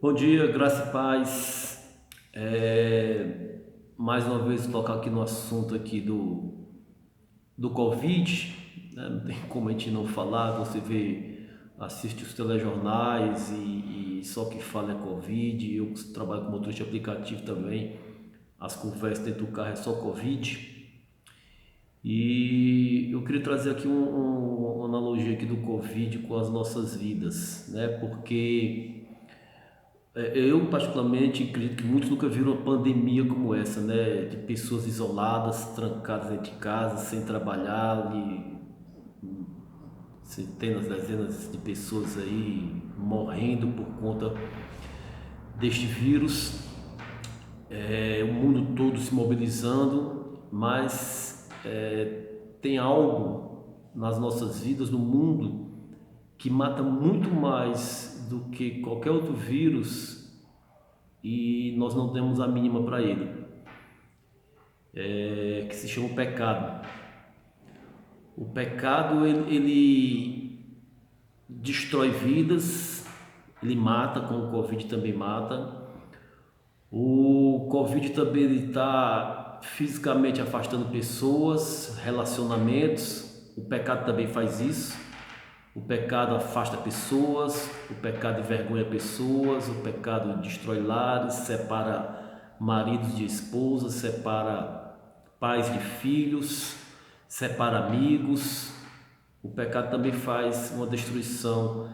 Bom dia, graça e paz. Mais uma vez tocar aqui no assunto aqui do Covid, né? Não tem como a gente não falar. Você vê, assiste os telejornais e só que fala é Covid. Eu trabalho com motorista de aplicativo também. As conversas dentro do carro é só Covid. E eu queria trazer aqui uma analogia aqui do Covid com as nossas vidas, né? Porque eu particularmente acredito que muitos nunca viram uma pandemia como essa, né? De pessoas isoladas, trancadas dentro de casa, sem trabalhar, e centenas, dezenas de pessoas aí morrendo por conta deste vírus. O mundo todo se mobilizando, mas tem algo nas nossas vidas, no mundo, que mata muito mais do que qualquer outro vírus e nós não temos a mínima para ele, que se chama o pecado. O pecado ele destrói vidas, ele mata, como o Covid também mata. O Covid também está fisicamente afastando pessoas, relacionamentos. O pecado também faz isso. O pecado afasta pessoas, o pecado envergonha pessoas, o pecado destrói lares, separa maridos de esposas, separa pais de filhos, separa amigos. O pecado também faz uma destruição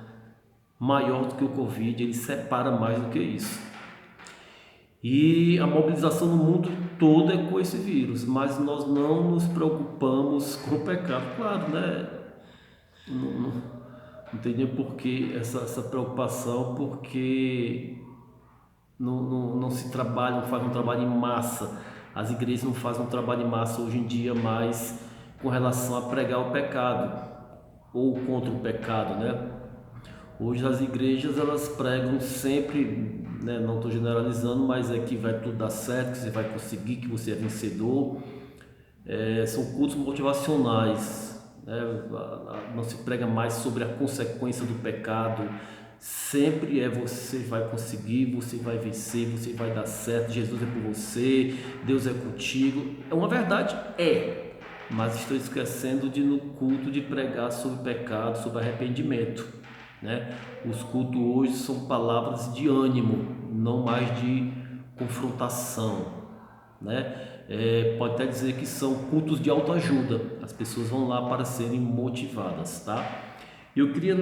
maior do que o Covid, ele separa mais do que isso. E a mobilização no mundo todo é com esse vírus, mas nós não nos preocupamos com o pecado, claro, né? Não tem nem por que essa preocupação, porque não se trabalha, não faz um trabalho em massa. As igrejas não fazem um trabalho em massa hoje em dia mais com relação a pregar o pecado ou contra o pecado, né? Hoje as igrejas elas pregam sempre, né, não estou generalizando, mas é que vai tudo dar certo, que você vai conseguir, que você é vencedor. São cultos motivacionais, né? Não se prega mais sobre a consequência do pecado. Sempre é você vai conseguir, você vai vencer, você vai dar certo, Jesus é por você, Deus é contigo. É uma verdade, mas estou esquecendo de no culto de pregar sobre pecado, sobre arrependimento, né? Os cultos hoje são palavras de ânimo, não mais de confrontação, né? Pode até dizer que são cultos de autoajuda. As pessoas vão lá para serem motivadas, tá? Eu queria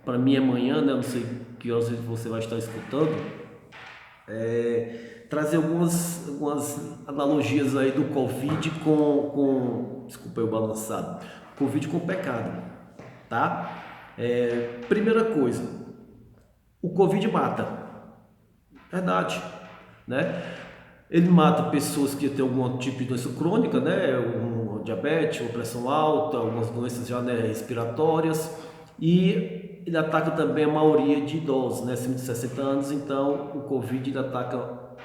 para mim amanhã, né? Não sei que horas você vai estar escutando, trazer algumas analogias aí do Covid desculpa eu balançado, Covid com pecado, tá? Primeira coisa, o Covid mata, verdade, né? Ele mata pessoas que têm algum tipo de doença crônica, né? Um diabetes, uma pressão alta, algumas doenças já, né, respiratórias, e ele ataca também a maioria de idosos, né, acima de 60 anos. Então o Covid ele ataca,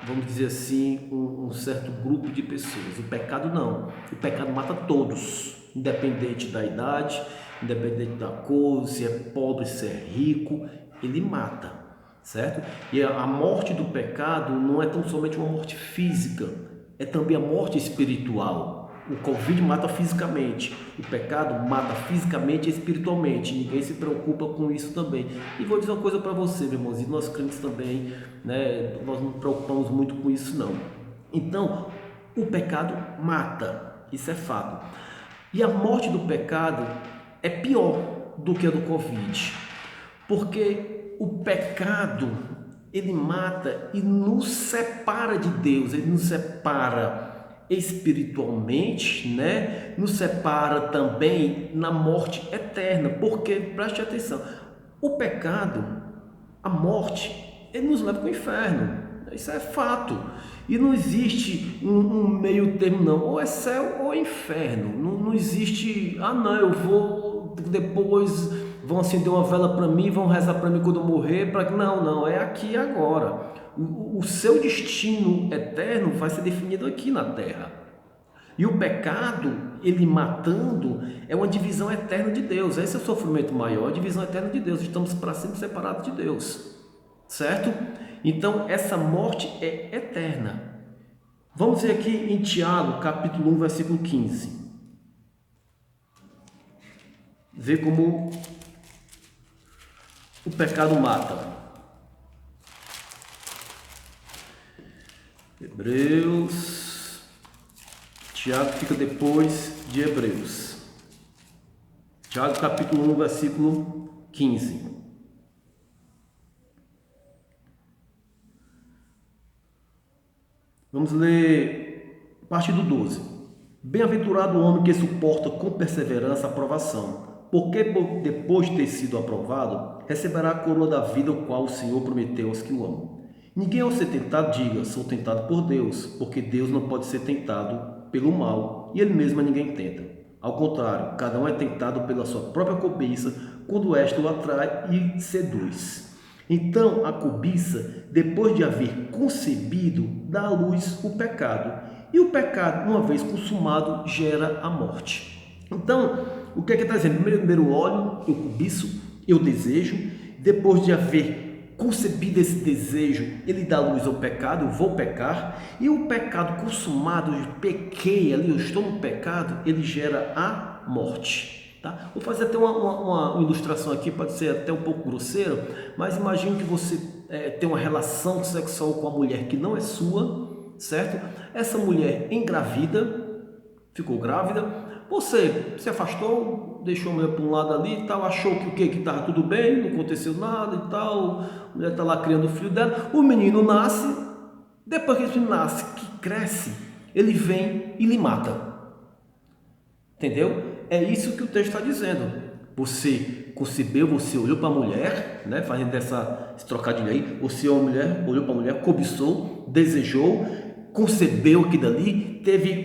vamos dizer assim, um certo grupo de pessoas. O pecado não, o pecado mata todos, independente da idade, independente da cor, se é pobre, se é rico, ele mata, certo? E a morte do pecado não é tão somente uma morte física, é também a morte espiritual. O Covid mata fisicamente, o pecado mata fisicamente e espiritualmente. Ninguém se preocupa com isso também. E vou dizer uma coisa para você, meu irmãozinho, nós crentes também, né? Nós não nos preocupamos muito com isso não. Então, o pecado mata, isso é fato. E a morte do pecado é pior do que a do Covid, porque o pecado ele mata e nos separa de Deus, ele nos separa espiritualmente, né? Nos separa também na morte eterna, porque preste atenção, o pecado, a morte, ele nos leva para o inferno, isso é fato, e não existe um meio termo não, ou é céu ou é inferno, não existe, não, eu vou depois vão acender uma vela para mim, vão rezar para mim quando eu morrer, não, é aqui e agora. O seu destino eterno vai ser definido aqui na terra. E o pecado, ele matando, é uma divisão eterna de Deus. Esse é o sofrimento maior, a divisão eterna de Deus. Estamos para sempre separados de Deus. certo? Então essa morte é eterna. Vamos ver aqui em Tiago, capítulo 1, versículo 15. Vê como o pecado mata. Hebreus. Tiago fica depois de Hebreus. Tiago capítulo 1, versículo 15. Vamos ler a partir do 12. Bem-aventurado o homem que suporta com perseverança a provação, porque depois de ter sido aprovado, receberá a coroa da vida, o qual o Senhor prometeu aos que o amam. Ninguém ao ser tentado diga, sou tentado por Deus, porque Deus não pode ser tentado pelo mal, e Ele mesmo a ninguém tenta. Ao contrário, cada um é tentado pela sua própria cobiça, quando esta o atrai e seduz. Então, a cobiça, depois de haver concebido, dá à luz o pecado. E o pecado, uma vez consumado, gera a morte. Então, o que é que está dizendo? Primeiro eu olho, eu cobiço, eu desejo. Depois de haver concebido esse desejo, ele dá luz ao pecado, eu vou pecar. E o pecado consumado, eu pequei ali, eu estou no pecado, ele gera a morte. Tá? Vou fazer até uma ilustração aqui, pode ser até um pouco grosseiro, mas imagine que você tem uma relação sexual com a mulher que não é sua, certo? Essa mulher engravida, ficou grávida, você se afastou, deixou a mulher para um lado ali e tal, achou que o quê? Que estava tudo bem, não aconteceu nada e tal, a mulher está lá criando o filho dela, o menino nasce, depois que esse menino nasce, que cresce, ele vem e lhe mata. Entendeu? É isso que o texto está dizendo. Você concebeu, você olhou para a mulher, né? Fazendo esse trocadilho aí, você olhou para a mulher, cobiçou, desejou, concebeu aquilo ali, teve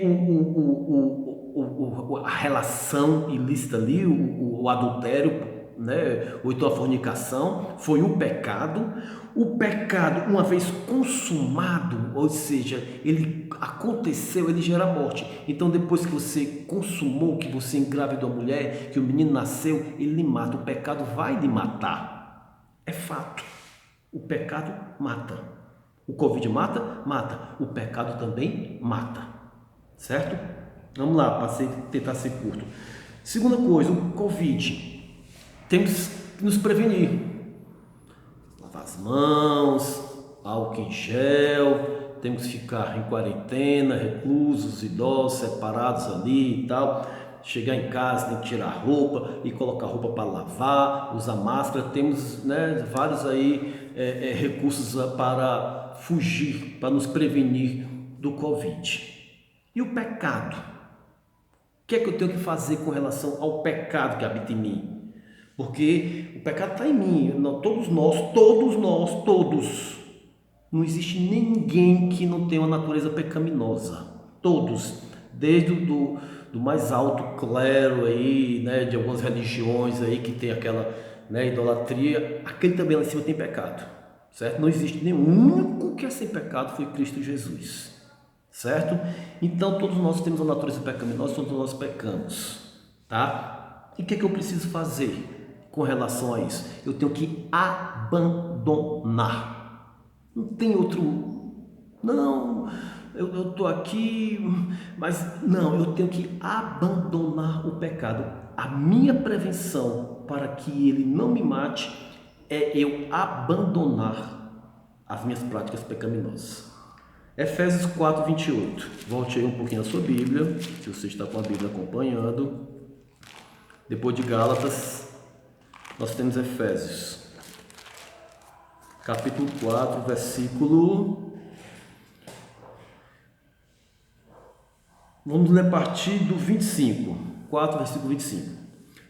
a relação ilícita ali, o adultério, né? Ou então a fornicação, foi o pecado. O pecado, uma vez consumado, ou seja, ele aconteceu, ele gera morte. Então, depois que você consumou, que você engravidou a mulher, que o menino nasceu, ele lhe mata. O pecado vai lhe matar. É fato. O pecado mata. O Covid mata? Mata. O pecado também mata. Certo? Vamos lá, para tentar ser curto. Segunda coisa, o Covid. Temos que nos prevenir. Lavar as mãos, álcool em gel, temos que ficar em quarentena, reclusos, idosos, separados ali e tal. Chegar em casa, tem que tirar a roupa e colocar a roupa para lavar, usar máscara. Temos, né, vários aí recursos para fugir, para nos prevenir do Covid. E o pecado? O que é que eu tenho que fazer com relação ao pecado que habita em mim? Porque o pecado está em mim, todos nós. Não existe ninguém que não tenha uma natureza pecaminosa. Todos, desde do mais alto clero aí, né, de algumas religiões aí que tem aquela, né, idolatria, aquele também lá em cima tem pecado, certo? Não existe nenhum. O único que é sem pecado foi Cristo Jesus, certo? Então todos nós temos uma natureza pecaminosa, todos nós pecamos, tá? E o que é que eu preciso fazer com relação a isso? Eu tenho que abandonar. Não tem outro. Não, eu estou aqui, mas não, eu tenho que abandonar o pecado. A minha prevenção para que ele não me mate é eu abandonar as minhas práticas pecaminosas. Efésios 4, 28. Volte aí um pouquinho a sua Bíblia, se você está com a Bíblia acompanhando. Depois de Gálatas, nós temos Efésios, capítulo 4, versículo... Vamos ler a partir do 25. 4, versículo 25.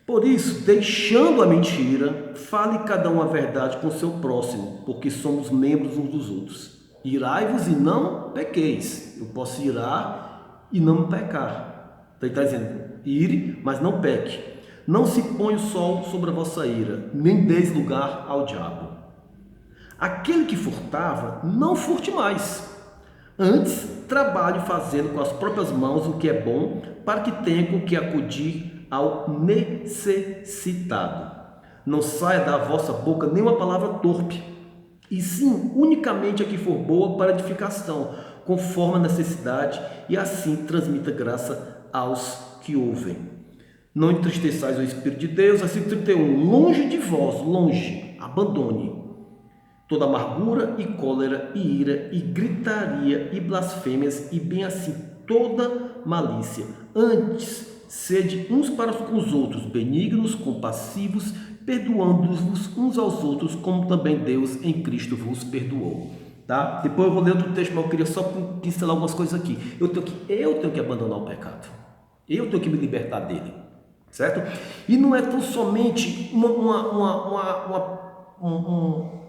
Por isso, deixando a mentira, fale cada um a verdade com o seu próximo, porque somos membros uns dos outros. Irai-vos e não pequeis. Eu posso irar e não pecar. Então ele está dizendo, ire, mas não peque. Não se ponha o sol sobre a vossa ira, nem deis lugar ao diabo. Aquele que furtava, não furte mais. Antes, trabalhe fazendo com as próprias mãos o que é bom, para que tenha com que acudir ao necessitado. Não saia da vossa boca nenhuma palavra torpe. e sim unicamente a que for boa para edificação, conforme a necessidade, e assim transmita graça aos que ouvem. Não entristeçais o Espírito de Deus. Versículo 31. Longe de vós, longe, abandone toda amargura e cólera e ira e gritaria e blasfêmias e bem assim toda malícia. Antes, sede uns para com os outros benignos, compassivos, perdoando-vos uns aos outros, como também Deus em Cristo vos perdoou. Tá? Depois eu vou ler outro texto, mas eu queria só pincelar algumas coisas aqui. Eu tenho que abandonar o pecado. Eu tenho que me libertar dele. Certo? E não é tão somente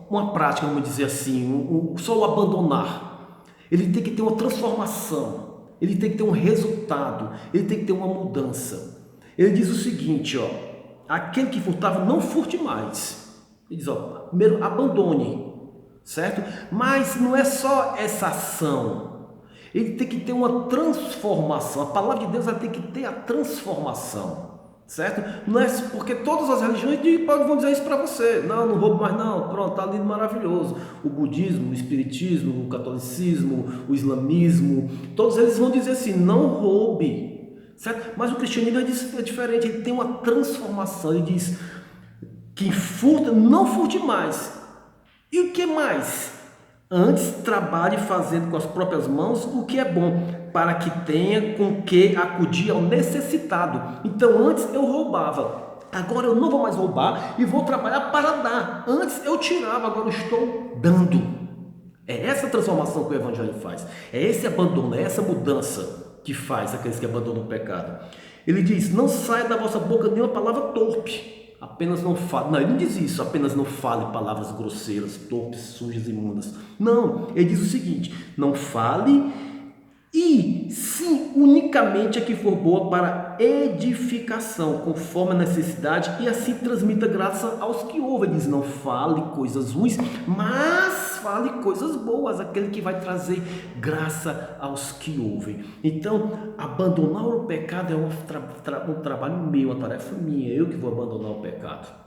uma prática, vamos dizer assim, só o abandonar. Ele tem que ter uma transformação, ele tem que ter um resultado, ele tem que ter uma mudança. Ele diz o seguinte, ó, aquele que furtava, não furte mais. Ele diz, ó, primeiro abandone, certo? Mas não é só essa ação, ele tem que ter uma transformação. A palavra de Deus vai ter que ter a transformação. Certo? Não é porque todas as religiões vão dizer isso para você. Não roubo mais não. Pronto, tá lindo, maravilhoso. O budismo, o espiritismo, o catolicismo, o islamismo, todos eles vão dizer assim, não roube. Certo? Mas o cristianismo é diferente, ele tem uma transformação. Ele diz, quem furta, não furte mais. E o que mais? Antes, trabalhe fazendo com as próprias mãos o que é bom, para que tenha com que acudir ao necessitado. Então, antes eu roubava, agora eu não vou mais roubar e vou trabalhar para dar. Antes eu tirava, agora eu estou dando. É essa transformação que o Evangelho faz. É esse abandono, é essa mudança que faz aqueles que abandonam o pecado. Ele diz, não saia da vossa boca nenhuma palavra torpe. Apenas não fale, não, ele não diz isso, apenas não fale palavras grosseiras, torpes, sujas, imundas. Não, ele diz o seguinte, não fale e sim unicamente a que for boa para edificação, conforme a necessidade, e assim transmita graça aos que ouvem. Ele diz, não fale coisas ruins, mas fale coisas boas, aquele que vai trazer graça aos que ouvem. Então, abandonar o pecado é um trabalho meu, uma tarefa minha, eu que vou abandonar o pecado.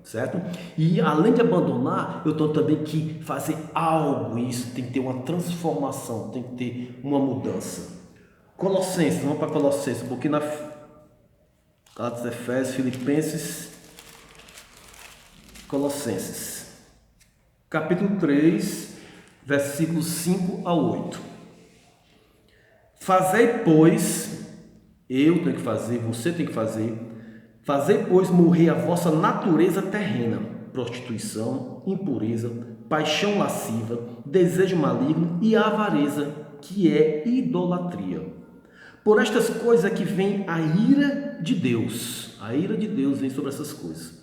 Certo? E além de abandonar, eu tenho também que fazer algo, isso tem que ter uma transformação, tem que ter uma mudança. Colossenses, vamos para Colossenses, um pouquinho na Gálatas, Efésios, Filipenses, Colossenses, capítulo 3, versículos 5 a 8. Fazei, pois, eu tenho que fazer, você tem que fazer, fazei, pois, morrer a vossa natureza terrena, prostituição, impureza, paixão lasciva, desejo maligno e avareza, que é idolatria. Por estas coisas é que vem a ira de Deus. A ira de Deus vem sobre essas coisas.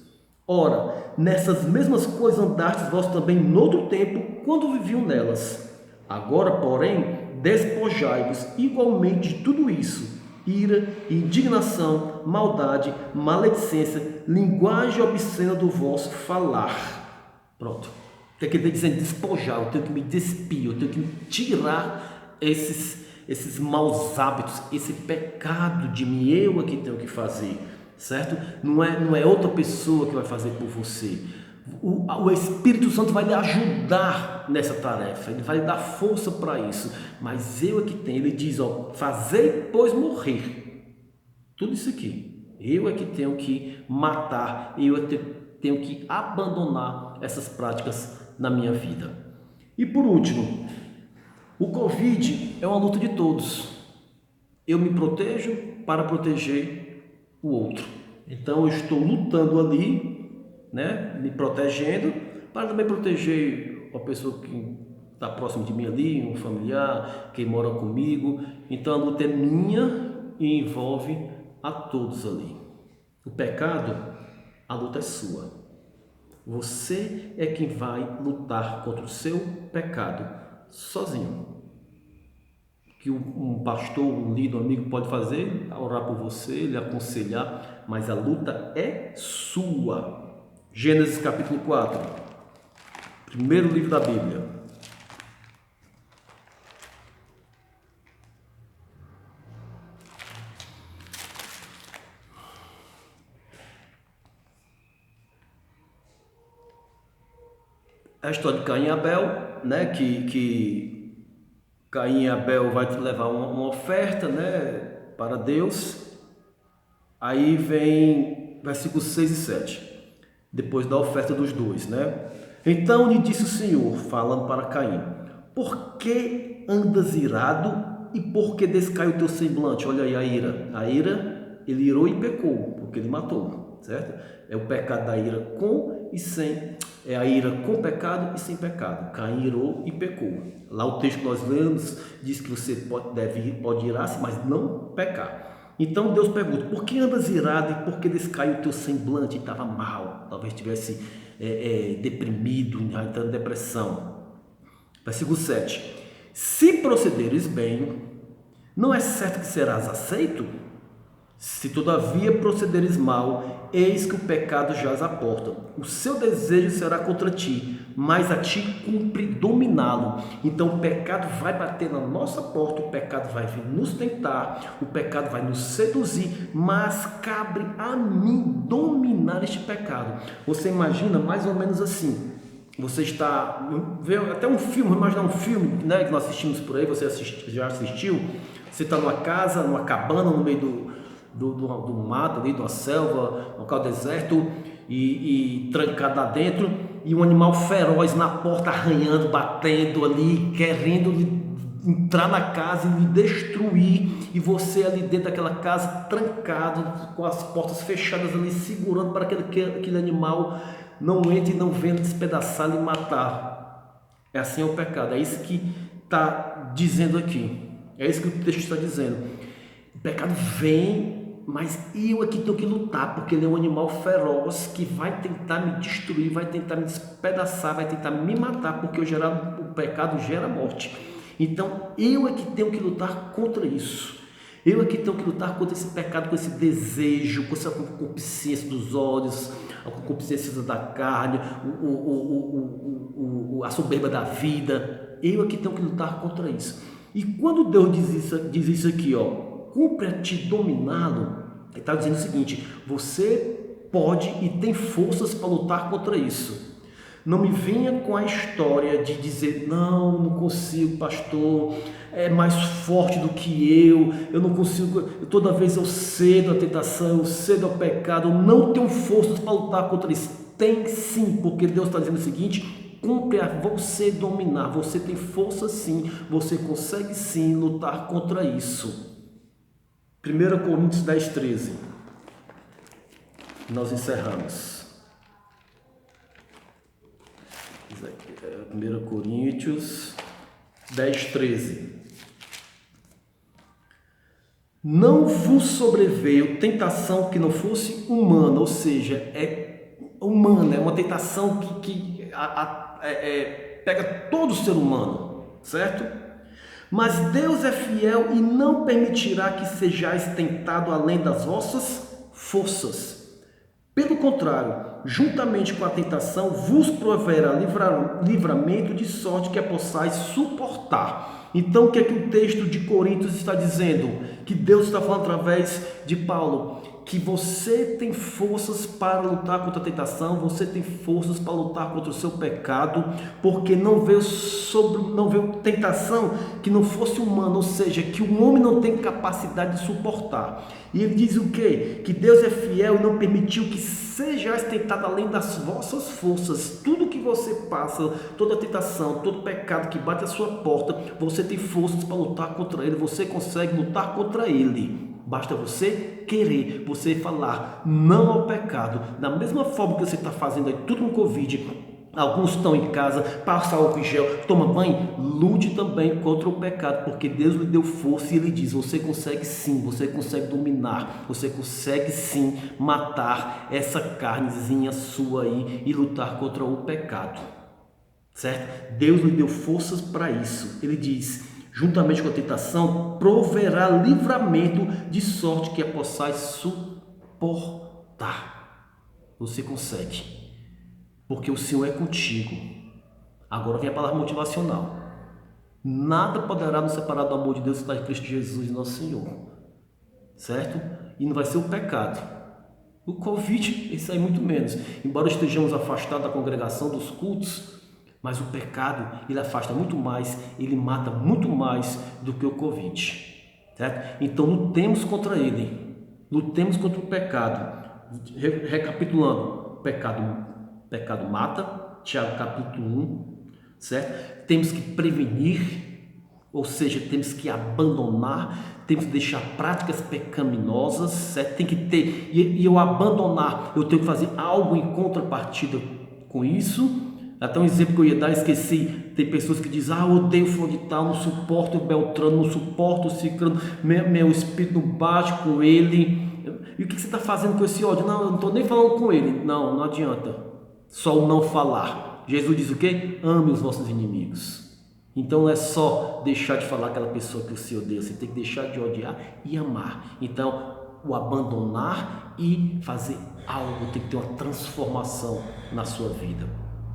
Ora, nessas mesmas coisas andastes vós também noutro tempo, quando viviam nelas. Agora, porém, despojai-vos igualmente de tudo isso: ira, indignação, maldade, maledicência, linguagem obscena do vosso falar. Pronto. O que é que ele está dizendo? Despojar, eu tenho que me despir, eu tenho que tirar esses maus hábitos, esse pecado de mim, eu é que tenho que fazer, certo? Não é outra pessoa que vai fazer por você. O Espírito Santo vai lhe ajudar nessa tarefa, ele vai lhe dar força para isso, mas eu é que tenho. Ele diz, ó, fazei, pois, morrer. Tudo isso aqui, eu é que tenho que matar, eu é que tenho que abandonar essas práticas na minha vida. E por último, o Covid é uma luta de todos. Eu me protejo para proteger o outro. Então eu estou lutando ali, né, me protegendo, para também proteger a pessoa que está próximo de mim ali, um familiar, quem mora comigo. Então a luta é minha e envolve a todos ali. O pecado, a luta é sua. Você é quem vai lutar contra o seu pecado sozinho. Que um pastor, um líder, um amigo pode fazer, orar por você, lhe aconselhar, mas a luta é sua. Gênesis capítulo 4, primeiro livro da Bíblia. É a história de Caim e Abel, né? Que Caim e Abel vai levar uma oferta, né? Para Deus. Aí vem versículos 6 e 7, depois da oferta dos dois, né? Então lhe disse o Senhor, falando para Caim: por que andas irado e por que descai o teu semblante? Olha aí a ira. A ira, ele irou e pecou, porque ele matou, certo? É o pecado da ira com e sem, é a ira com pecado e sem pecado. Caim irou e pecou. Lá o texto que nós lemos diz que você pode irar-se, mas não pecar. Então Deus pergunta: por que andas irado e por que descai o teu semblante? Estava mal, talvez estivesse deprimido, entrando em depressão. Versículo 7: se procederes bem, não é certo que serás aceito? Se todavia procederes mal, eis que o pecado jaz à porta. O seu desejo será contra ti, mas a ti cumpre dominá-lo. Então o pecado vai bater na nossa porta, o pecado vai vir nos tentar, o pecado vai nos seduzir, mas cabe a mim dominar este pecado. Você imagina mais ou menos assim. Você está vendo até um filme, imaginar um filme, né, que nós assistimos por aí, você já assistiu? Você está numa casa, numa cabana no meio do mato, ali, de uma selva, um local deserto, e trancado lá dentro, e um animal feroz na porta, arranhando, batendo ali, querendo entrar na casa e lhe destruir, e você ali dentro daquela casa, trancado, com as portas fechadas ali, segurando para que aquele animal não entre e não venha despedaçar e matar. É assim o pecado, é isso que está dizendo aqui, é isso que o texto está dizendo. O pecado vem, mas eu aqui tenho que lutar, porque ele é um animal feroz que vai tentar me destruir, vai tentar me despedaçar, vai tentar me matar, porque o pecado gera morte. Então eu aqui tenho que lutar contra isso. Eu aqui tenho que lutar contra esse pecado, com esse desejo, com essa concupiscência dos olhos, a concupiscência da carne, a soberba da vida. Eu aqui tenho que lutar contra isso. E quando Deus diz isso aqui, ó, cumpre a ti dominá-lo, ele está dizendo o seguinte: você pode e tem forças para lutar contra isso. Não me venha com a história de dizer: não consigo, pastor, é mais forte do que eu não consigo, toda vez eu cedo à tentação, eu cedo ao pecado, eu não tenho forças para lutar contra isso. Tem sim, porque Deus está dizendo o seguinte: cumpre a você dominar, você tem força sim, você consegue sim lutar contra isso. 1 Coríntios 10, 13. Nós encerramos. 1 Coríntios 10, 13. Não vos sobreveio tentação que não fosse humana, ou seja, é humana, é uma tentação que pega todo ser humano, certo? Mas Deus é fiel e não permitirá que sejais tentado além das vossas forças. Pelo contrário, juntamente com a tentação, vos proverá livramento, de sorte que a possais suportar. Então, o que é que o texto de Coríntios está dizendo? Que Deus está falando através de Paulo, que você tem forças para lutar contra a tentação, você tem forças para lutar contra o seu pecado, porque não veio tentação que não fosse humana, ou seja, que o homem não tem capacidade de suportar. E ele diz o quê? Que Deus é fiel e não permitiu que sejais tentado além das vossas forças. Tudo que você passa, toda tentação, todo pecado que bate à sua porta, você tem forças para lutar contra ele, você consegue lutar contra ele. Basta você querer, você falar não ao pecado. Da mesma forma que você está fazendo aí tudo no Covid, alguns estão em casa, passa álcool em gel, toma banho, lute também contra o pecado, porque Deus lhe deu força e Ele diz: você consegue sim, você consegue dominar, você consegue sim matar essa carnezinha sua aí e lutar contra o pecado, certo? Deus lhe deu forças para isso. Ele diz: juntamente com a tentação, proverá livramento, de sorte que a possais suportar. Você consegue, porque o Senhor é contigo. Agora vem a palavra motivacional: nada poderá nos separar do amor de Deus que está em Cristo Jesus, nosso Senhor, certo? E não vai ser o pecado. O Covid, isso aí muito menos. Embora estejamos afastados da congregação, dos cultos, Mas o pecado, ele afasta muito mais, ele mata muito mais do que o Covid, certo? Então lutemos contra ele, lutemos contra o pecado. Recapitulando, pecado mata, Tiago capítulo 1, certo? Temos que prevenir, ou seja, temos que abandonar, temos que deixar práticas pecaminosas, certo? Tem que ter, e eu abandonar, eu tenho que fazer algo em contrapartida com isso. Até um exemplo que eu ia dar, esqueci. Tem pessoas que dizem, eu odeio fulano de tal, não suporto o Beltrano, não suporto o Cicrano, meu espírito não bate com ele. E o que você está fazendo com esse ódio? Não, eu não estou nem falando com ele. Não, não adianta. Só o não falar. Jesus diz o quê? Ame os vossos inimigos. Então não é só deixar de falar aquela pessoa que você odeia, você tem que deixar de odiar e amar. Então, o abandonar e fazer algo, tem que ter uma transformação na sua vida.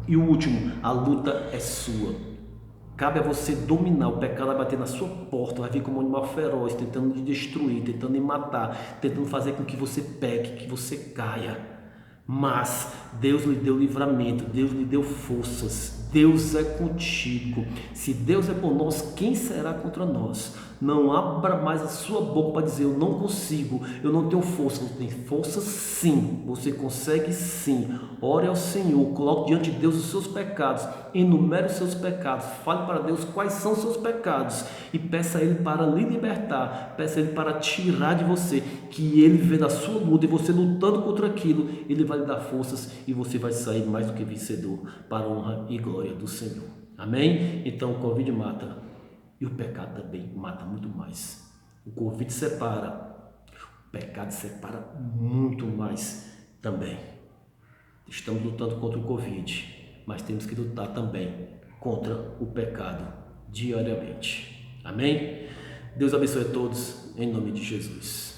E o último, a luta é sua. Cabe a você dominar. O pecado vai bater na sua porta, vai vir como um animal feroz, tentando te destruir, tentando te matar, tentando fazer com que você peque, que você caia. Mas Deus lhe deu livramento, Deus lhe deu forças, Deus é contigo. Se Deus é por nós, quem será contra nós? Não abra mais a sua boca para dizer, eu não consigo, eu não tenho força. Você tem força sim, você consegue sim. Ore ao Senhor, coloque diante de Deus os seus pecados, enumere os seus pecados, fale para Deus quais são os seus pecados e peça a Ele para lhe libertar, peça a Ele para tirar de você, que Ele vê da sua luta e você lutando contra aquilo, Ele vai lhe dar forças e você vai sair mais do que vencedor para a honra e glória do Senhor. Amém? Então o Covid mata. E o pecado também mata muito mais. O Covid separa, o pecado separa muito mais também. Estamos lutando contra o Covid, mas temos que lutar também contra o pecado diariamente. Amém? Deus abençoe a todos, em nome de Jesus.